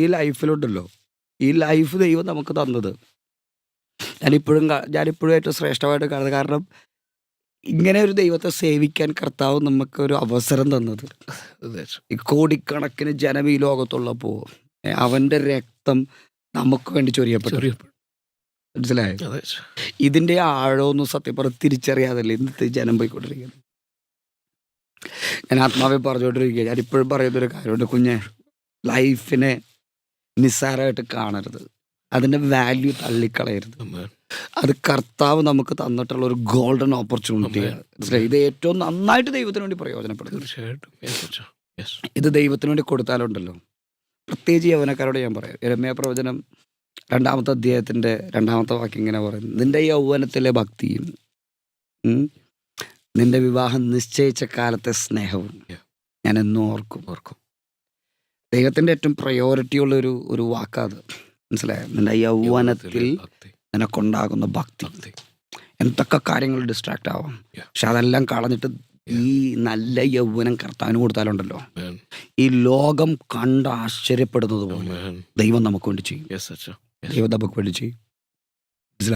ഈ ലൈഫിലുണ്ടല്ലോ, ഈ ലൈഫ് ദൈവം നമുക്ക് തന്നത് ഞാനിപ്പോഴും ഏറ്റവും ശ്രേഷ്ഠമായിട്ട് കാണുന്നത്. കാരണം ഇങ്ങനെ ഒരു ദൈവത്തെ സേവിക്കാൻ കർത്താവ് നമുക്കൊരു അവസരം തന്നത്. ഈ കോടിക്കണക്കിന് ജനം ഈ ലോകത്തുള്ളപ്പോൾ അവൻ്റെ രക്തം നമുക്ക് വേണ്ടി ചൊരിയപ്പെട്ടു. മനസ്സിലായോ? ഇതിൻ്റെ ആഴമൊന്നും സത്യം പറഞ്ഞ് തിരിച്ചറിയാതല്ലേ ഇന്നത്തെ ജനം പോയിക്കൊണ്ടിരിക്കുന്നത്. ഞാൻ ആത്മാവെ പറഞ്ഞുകൊണ്ടിരിക്കുക. ഞാനിപ്പോഴും പറയുന്നൊരു കാര്യമുണ്ട്, കുഞ്ഞെ, ലൈഫിനെ നിസ്സാരമായിട്ട് കാണരുത്. അതിൻ്റെ വാല്യൂ തള്ളിക്കളയരുത്. അത് കർത്താവ് നമുക്ക് തന്നിട്ടുള്ള ഒരു ഗോൾഡൻ ഓപ്പർച്യൂണിറ്റിയാണ്. മനസ്സിലായി? ഇത് ഏറ്റവും നന്നായിട്ട് ദൈവത്തിന് വേണ്ടി പ്രയോജനപ്പെടും. തീർച്ചയായിട്ടും. ഇത് ദൈവത്തിന് വേണ്ടി കൊടുത്താലുണ്ടല്ലോ, പ്രത്യേകിച്ച് യൗവനക്കാരോട് ഞാൻ പറയാം. യെരമ്യാ പ്രവചനം 2-ാമത്തെ അധ്യായത്തിൻ്റെ 2-ാമത്തെ വാക്യം ഇങ്ങനെ പറയുന്നത്, നിന്റെ യൗവനത്തിലെ ഭക്തിയും നിന്റെ വിവാഹം നിശ്ചയിച്ച കാലത്തെ സ്നേഹവും ഞാൻ എന്നും ഓർക്കും. ദൈവത്തിൻ്റെ ഏറ്റവും പ്രയോറിറ്റി ഉള്ള ഒരു വാക്കാത്. മനസ്സിലായോ? നിന്റെ യൗവനത്തിൽ നിനക്കുണ്ടാകുന്ന ഭക്തി. എന്തൊക്കെ കാര്യങ്ങൾ ഡിസ്ട്രാക്ട് ആവാം, പക്ഷെ അതെല്ലാം കളഞ്ഞിട്ട് ഈ നല്ല യൗവനം കർത്താവിന് കൊടുത്താലുണ്ടല്ലോ, ഈ ലോകം കണ്ട് ആശ്ചര്യപ്പെടുന്നത് പോലെ ദൈവം നമുക്ക് വേണ്ടി ചെയ്യും. ദൈവം നമുക്ക് വേണ്ടി ചെയ്യും.